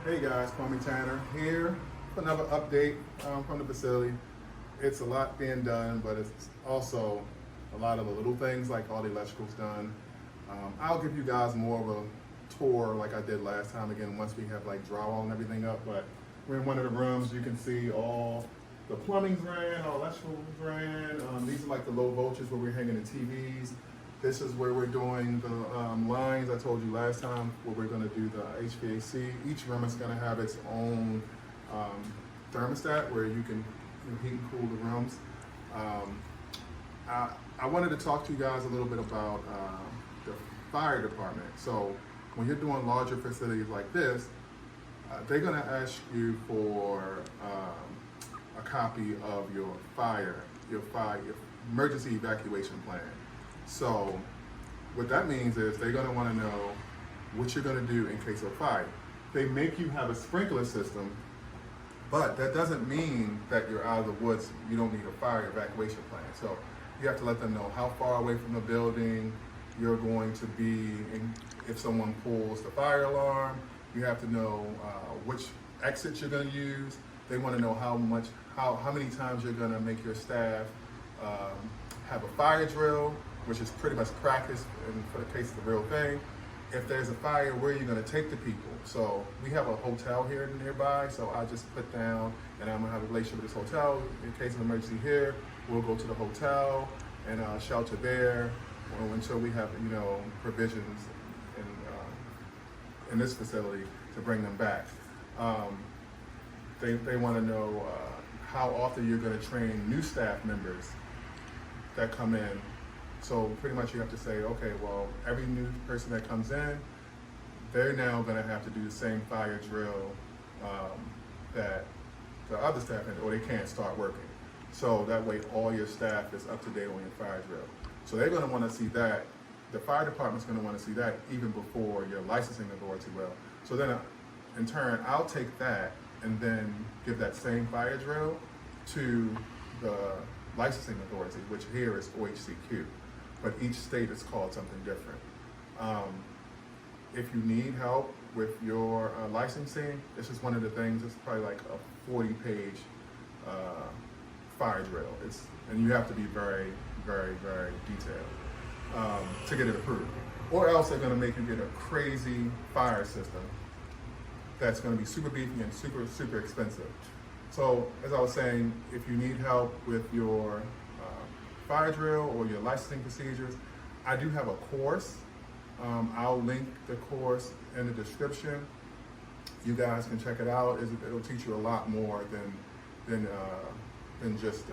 Hey guys, call me Tanner here for another update from the facility. It's a lot being done, but it's also a lot of the little things like all the electrical's done. I'll give you guys more of a tour like I did last time again once we have like drywall and everything up, but we're in one of the rooms. You can see all the plumbing's ran, all electrical's ran. These are like the low voltage where we're hanging the TVs. This is where we're doing the lines I told you last time, where we're going to do the HVAC. Each room is going to have its own thermostat where you can heat and cool the rooms. I wanted to talk to you guys a little bit about the fire department. So when you're doing larger facilities like this, they're going to ask you for a copy of your emergency evacuation plan. So what that means is they're going to want to know what you're going to do in case of fire. They make you have a sprinkler system, but that doesn't mean that you're out of the woods. You don't need a fire evacuation plan. So you have to let them know how far away from the building you're going to be. And if someone pulls the fire alarm, you have to know which exits you're going to use. They want to know how many times you're going to make your staff have a fire drill, which is pretty much practice and for the case of the real thing. If there's a fire, where are you going to take the people? So we have a hotel here nearby, so I just put down, and I'm going to have a relationship with this hotel. In case of emergency here, we'll go to the hotel and shelter there until we have, provisions in this facility to bring them back. They want to know how often you're going to train new staff members that come in. So pretty much you have to say, okay, well, every new person that comes in, they're now going to have to do the same fire drill that the other staff had, or they can't start working. So that way all your staff is up to date on your fire drill. So they're going to want to see that. The fire department's going to want to see that even before your licensing authority will. So then in turn, I'll take that and then give that same fire drill to the licensing authority, which here is OHCQ. But each state is called something different. If you need help with your licensing, this is one of the things. It's probably like a 40-page fire drill. And you have to be very, very, very detailed to get it approved. Or else they're going to make you get a crazy fire system that's going to be super beefy and super, super expensive. So as I was saying, if you need help with your fire drill or your licensing procedures, I do have a course. I'll link the course in the description. You guys can check it out. It'll teach you a lot more than just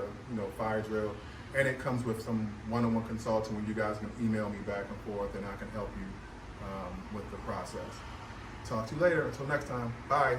fire drill. And it comes with some one-on-one consulting where you guys can email me back and forth, and I can help you with the process. Talk to you later. Until next time. Bye.